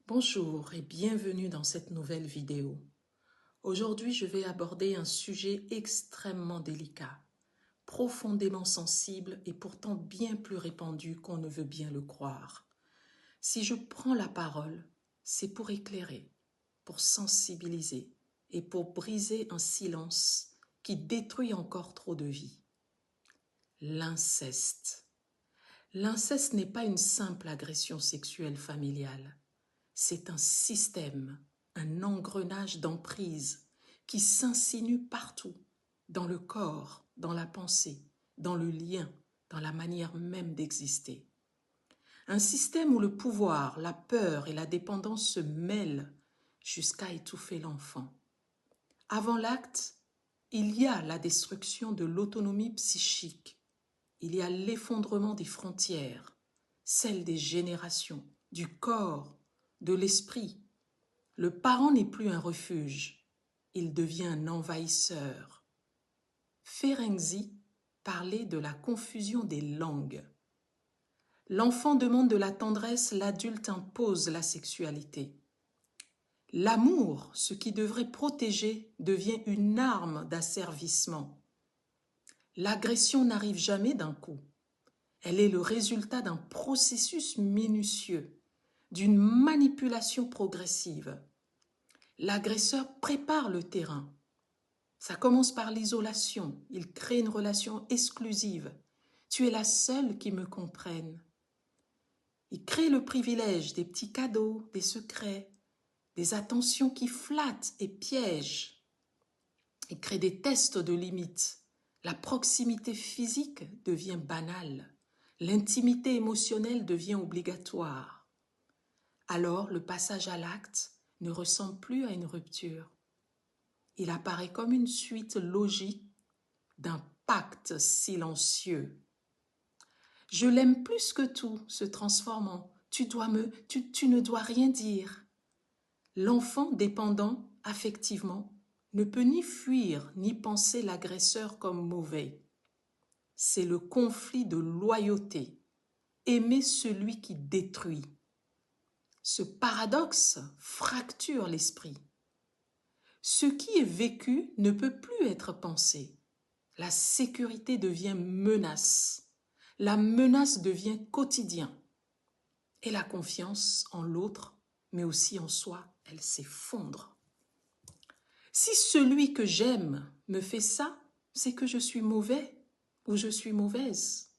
Bonjour et bienvenue dans cette nouvelle vidéo. Aujourd'hui, je vais aborder un sujet extrêmement délicat, profondément sensible et pourtant bien plus répandu qu'on ne veut bien le croire. Si je prends la parole, c'est pour éclairer, pour sensibiliser et pour briser un silence qui détruit encore trop de vies. L'inceste. L'inceste n'est pas une simple agression sexuelle familiale. C'est un système, un engrenage d'emprise qui s'insinue partout, dans le corps, dans la pensée, dans le lien, dans la manière même d'exister. Un système où le pouvoir, la peur et la dépendance se mêlent jusqu'à étouffer l'enfant. Avant l'acte, il y a la destruction de l'autonomie psychique, il y a l'effondrement des frontières, celle des générations, du corps, de l'esprit. Le parent n'est plus un refuge, il devient un envahisseur. Ferenczi parlait de la confusion des langues. L'enfant demande de la tendresse, l'adulte impose la sexualité. L'amour, ce qui devrait protéger, devient une arme d'asservissement. L'agression n'arrive jamais d'un coup. Elle est le résultat d'un processus minutieux, d'une manipulation progressive. L'agresseur prépare le terrain. Ça commence par l'isolation. Il crée une relation exclusive. Tu es la seule qui me comprenne. Il crée le privilège des petits cadeaux, des secrets, des attentions qui flattent et piègent. Il crée des tests de limites. La proximité physique devient banale. L'intimité émotionnelle devient obligatoire. Alors, le passage à l'acte ne ressemble plus à une rupture. Il apparaît comme une suite logique d'un pacte silencieux. Je l'aime plus que tout se transforme en tu ne dois rien dire. L'enfant dépendant affectivement ne peut ni fuir ni penser l'agresseur comme mauvais. C'est le conflit de loyauté. Aimer celui qui détruit. Ce paradoxe fracture l'esprit. Ce qui est vécu ne peut plus être pensé. La sécurité devient menace. La menace devient quotidien. Et la confiance en l'autre, mais aussi en soi, elle s'effondre. Si celui que j'aime me fait ça, c'est que je suis mauvais ou je suis mauvaise.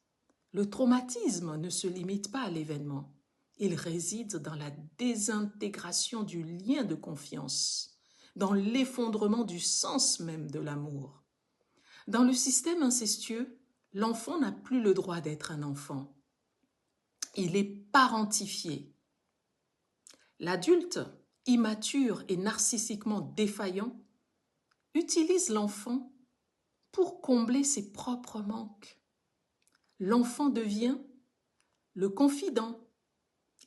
Le traumatisme ne se limite pas à l'événement. Il réside dans la désintégration du lien de confiance, dans l'effondrement du sens même de l'amour. Dans le système incestueux, l'enfant n'a plus le droit d'être un enfant. Il est parentifié. L'adulte, immature et narcissiquement défaillant, utilise l'enfant pour combler ses propres manques. L'enfant devient le confident.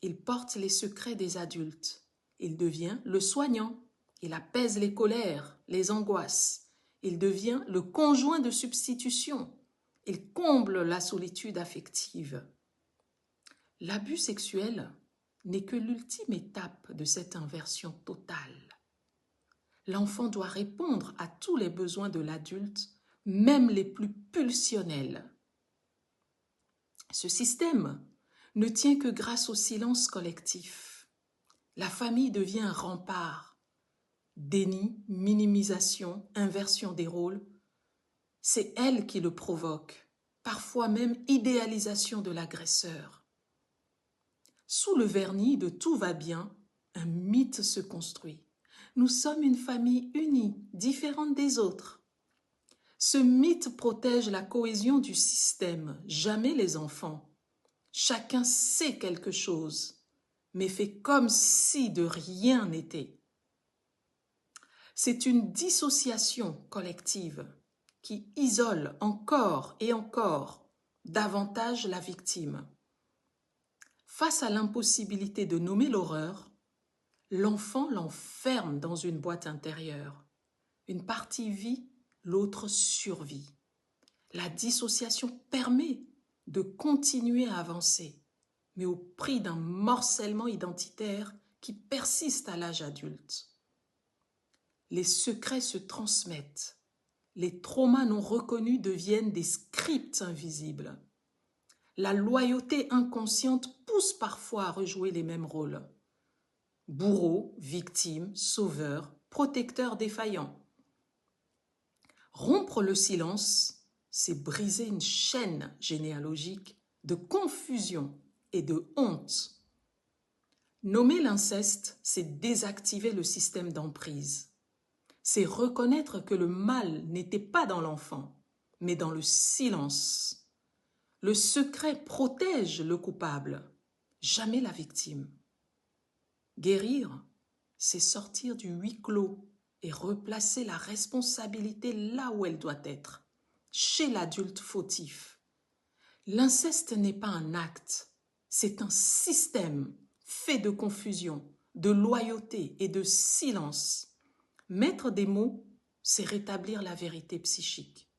Il porte les secrets des adultes. Il devient le soignant. Il apaise les colères, les angoisses. Il devient le conjoint de substitution. Il comble la solitude affective. L'abus sexuel n'est que l'ultime étape de cette inversion totale. L'enfant doit répondre à tous les besoins de l'adulte, même les plus pulsionnels. Ce système ne tient que grâce au silence collectif. La famille devient un rempart. Déni, minimisation, inversion des rôles. C'est elle qui le provoque, parfois même idéalisation de l'agresseur. Sous le vernis de tout va bien, un mythe se construit. Nous sommes une famille unie, différente des autres. Ce mythe protège la cohésion du système, jamais les enfants. Chacun sait quelque chose, mais fait comme si de rien n'était. C'est une dissociation collective qui isole encore et encore davantage la victime. Face à l'impossibilité de nommer l'horreur, l'enfant l'enferme dans une boîte intérieure. Une partie vit, l'autre survit. La dissociation permet de continuer à avancer, mais au prix d'un morcellement identitaire qui persistent à l'âge adulte. Les secrets se transmettent. Les traumas non reconnus deviennent des scripts invisibles. La loyauté inconsciente pousse parfois à rejouer les mêmes rôles. Bourreau, victime, sauveur, protecteur défaillant. Rompre le silence, c'est briser une chaîne généalogique de confusion et de honte. Nommer l'inceste, c'est désactiver le système d'emprise. C'est reconnaître que le mal n'était pas dans l'enfant, mais dans le silence. Le secret protège le coupable, jamais la victime. Guérir, c'est sortir du huis clos et replacer la responsabilité là où elle doit être, chez l'adulte fautif. L'inceste n'est pas un acte, c'est un système fait de confusion, de loyauté et de silence. Mettre des mots, c'est rétablir la vérité psychique.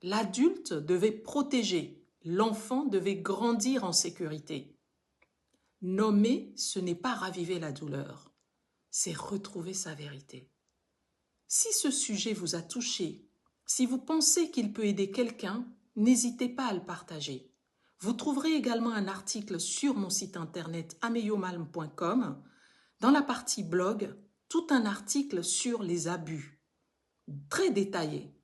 L'adulte devait protéger, l'enfant devait grandir en sécurité. Nommer, ce n'est pas raviver la douleur, c'est retrouver sa vérité. Si ce sujet vous a touché, si vous pensez qu'il peut aider quelqu'un, n'hésitez pas à le partager. Vous trouverez également un article sur mon site internet ameyomalm.com. Dans la partie blog, tout un article sur les abus, très détaillé.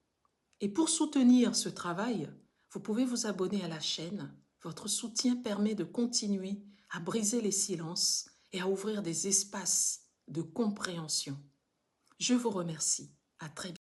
Et pour soutenir ce travail, vous pouvez vous abonner à la chaîne. Votre soutien permet de continuer à briser les silences et à ouvrir des espaces de compréhension. Je vous remercie. À très bientôt.